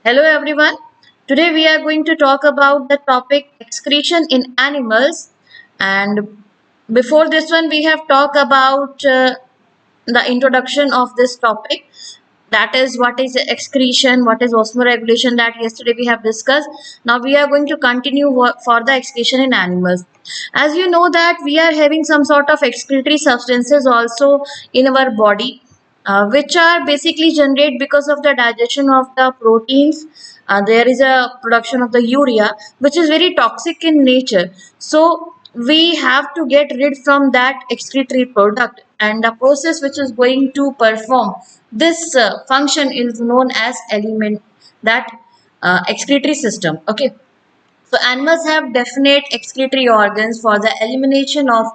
Hello everyone. Today we are going to talk about the topic excretion in animals. And before this one, we have talked about the introduction of this topic. That is what is excretion, what is osmoregulation that yesterday we have discussed. Now we are going to continue for the excretion in animals. As you know that we are having some sort of excretory substances also in our body, which are basically generated because of the digestion of the proteins. There is a production of the urea, which is very toxic in nature. So we have to get rid from that excretory product, and the process which is going to perform this function is known as element that excretory system. Okay, so animals have definite excretory organs for the elimination of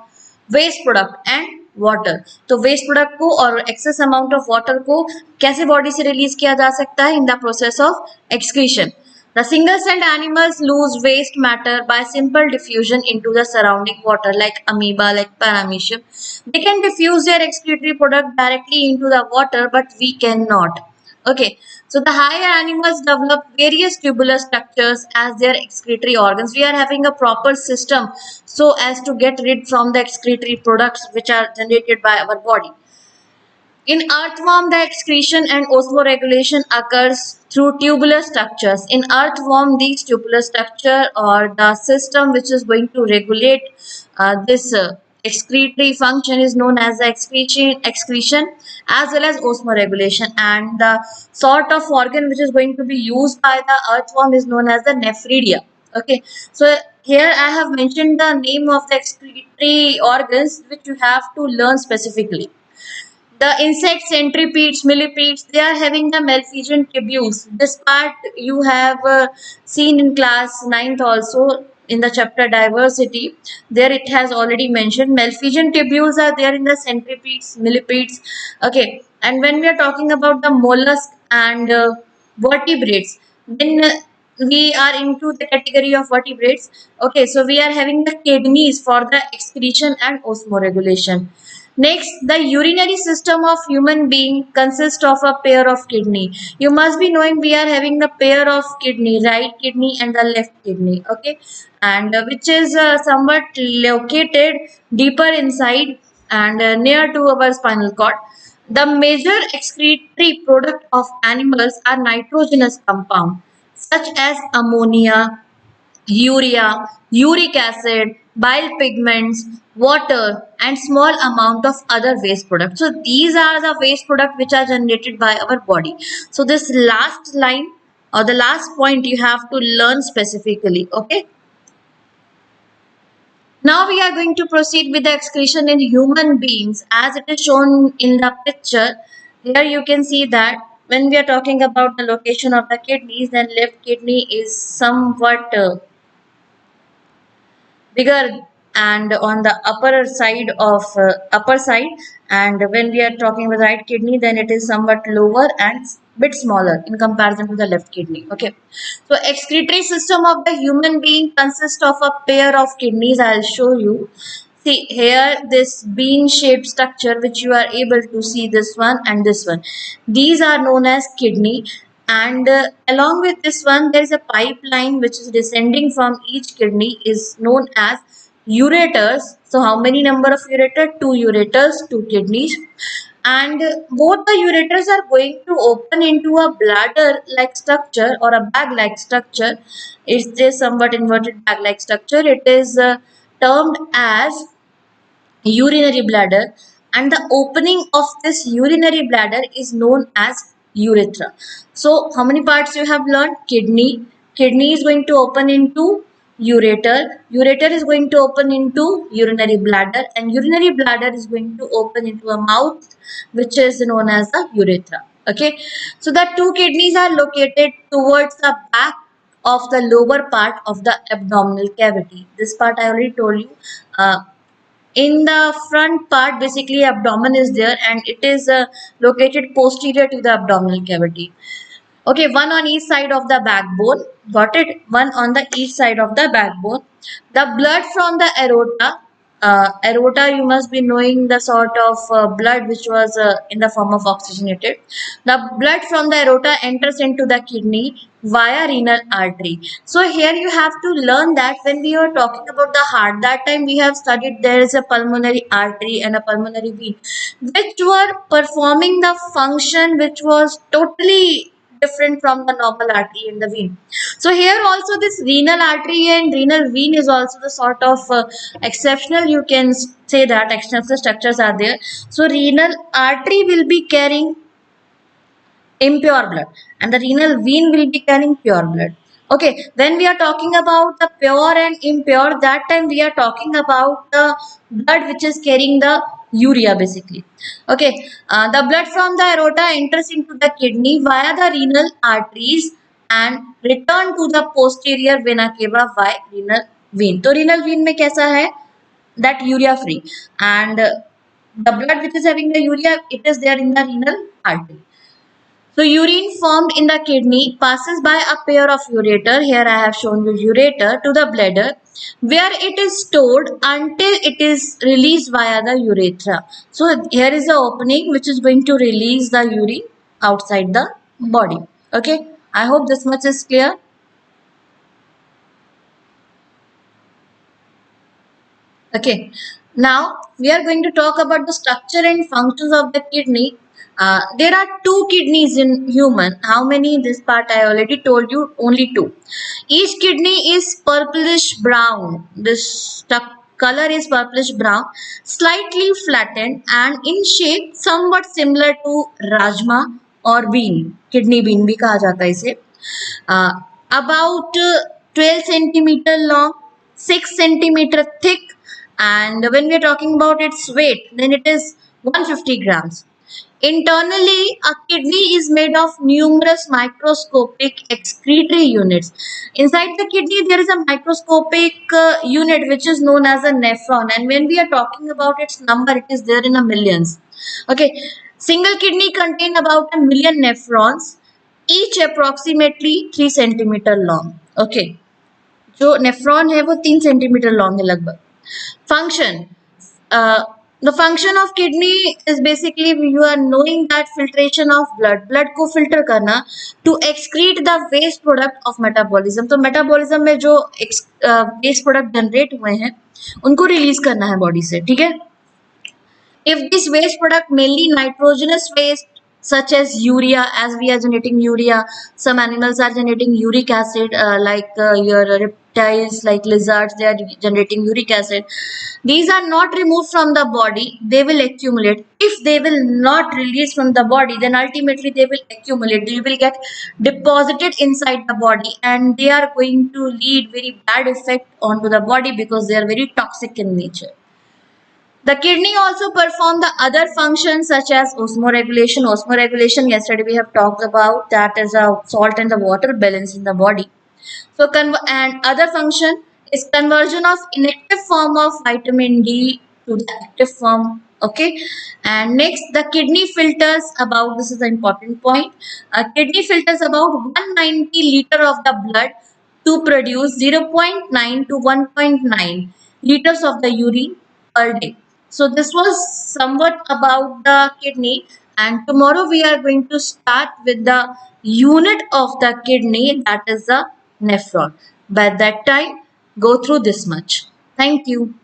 waste product and water. तो waste product को और excess amount of water को कैसे body से release किया जा सकता है in the process of excretion. The single-celled animals lose waste matter by simple diffusion into the surrounding water, like amoeba, like paramecium. They can diffuse their excretory product directly into the water, but we cannot. Okay, so the higher animals develop various tubular structures as their excretory organs. We are having a proper system so as to get rid from the excretory products which are generated by our body. In earthworm, the excretion and osmoregulation occurs through tubular structures. In earthworm, these tubular structure or the system which is going to regulate this excretory function is known as the excretion as well as osmoregulation. And the sort of organ which is going to be used by the earthworm is known as the nephridia. Okay, so here I have mentioned the name of the excretory organs which you have to learn specifically. The insects, centipedes, millipedes, they are having the Malpighian tubules. This part you have seen in class ninth also in the chapter diversity. There it has already mentioned Malpighian tubules are there in the centipedes, millipedes. Okay, and when we are talking about the mollusk and vertebrates, then we are into the category of vertebrates. Okay, so we are having the kidneys for the excretion and osmoregulation. Next, the urinary system of human being consists of a pair of kidney. You must be knowing we are having the pair of kidney, right kidney and the left kidney. Okay, and which is somewhat located deeper inside and near to our spinal cord. The major excretory product of animals are nitrogenous compounds such as ammonia, urea, uric acid, bile pigments, water, and small amount of other waste products. So these are the waste products which are generated by our body. So this last line or the last point you have to learn specifically. Okay. Now we are going to proceed with the excretion in human beings as it is shown in the picture. Here you can see that when we are talking about the location of the kidneys, then left kidney is somewhat bigger and on the upper side, and when we are talking about the right kidney then it is somewhat lower and bit smaller in comparison to the left kidney. Okay, so excretory system of the human being consists of a pair of kidneys. I'll show you. See here this bean shaped structure which you are able to see, this one and this one, these are known as kidney. And along with this one there is a pipeline which is descending from each kidney is known as ureters. So how many number of ureter? Two ureters, two kidneys, and both the ureters are going to open into a bladder like structure or a bag like structure. It's this somewhat inverted bag like structure. It is termed as urinary bladder, and the opening of this urinary bladder is known as urethra. So how many parts you have learned? Kidney is going to open into ureter is going to open into urinary bladder, and urinary bladder is going to open into a mouth which is known as the urethra. Okay, so the two kidneys are located towards the back of the lower part of the abdominal cavity. This part I already told you. In the front part basically abdomen is there, and it is located posterior to the abdominal cavity. Okay, one on each side of the backbone. Got it? One on the each side of the backbone. The blood from the aorta aorta, you must be knowing the sort of blood which was in the form of oxygenated. The blood from the aorta enters into the kidney via renal artery. So here you have to learn that when we are talking about the heart, that time we have studied there is a pulmonary artery and a pulmonary vein, which were performing the function which was totally different from the normal artery and the vein. So here also this renal artery and renal vein is also the sort of exceptional, you can say that exceptional structures are there. So renal artery will be carrying impure blood and the renal vein will be carrying pure blood. Okay, when we are talking about the pure and impure, that time we are talking about the blood which is carrying the urea basically. Okay, the blood from the aorta enters into the kidney via the renal arteries and return to the posterior vena cava via renal vein. तो renal vein में कैसा है, that urea free, and the blood which is having the urea, it is there in the renal artery. So urine formed in the kidney passes by a pair of ureter. Here I have shown you ureter to the bladder, where it is stored until it is released via the urethra. So here is the opening which is going to release the urine outside the body. Okay, I hope this much is clear. Okay, now we are going to talk about the structure and functions of the kidney. There are two kidneys in human. How many in this part? I already told you, only two. Each kidney is purplish brown. This color is purplish brown, slightly flattened and in shape somewhat similar to rajma or bean. Kidney bean भी कहा जाता है इसे. Uh, about 12 centimeter long, 6 centimeter thick, and when we are talking about its weight, then it is 150 grams. Internally, a kidney is made of numerous microscopic excretory units. Inside the kidney, there is a microscopic unit which is known as a nephron, and when we are talking about its number, it is there in a millions. Okay, single kidney contain about a million nephrons, each approximately 3 centimeter long. Okay, जो nephron है वो 3 centimetre long है लगभग. Function. The function of kidney is basically you are knowing that filtration of blood को filter करना to excrete the waste product of metabolism. तो metabolism में जो waste product generate हुए हैं उनको release करना है body से, ठीक है. If this waste product, mainly nitrogenous waste such as urea, as we are generating urea, some animals are generating uric acid, like your reptiles, like lizards, they are generating uric acid. These are not removed from the body, they will accumulate. If they will not release from the body, then ultimately they will accumulate. They will get deposited inside the body and they are going to lead very bad effect onto the body because they are very toxic in nature. The kidney also perform the other functions such as osmoregulation. Osmoregulation, yesterday we have talked about, that is a salt and the water balance in the body. So, and other function is conversion of inactive form of vitamin D to the active form. Okay, and next the kidney filters about, this is the important point. Kidney filters about 190 liter of the blood to produce 0.9 to 1.9 liters of the urine per day. So this was somewhat about the kidney, and tomorrow we are going to start with the unit of the kidney, that is the nephron. By that time, go through this much. Thank you.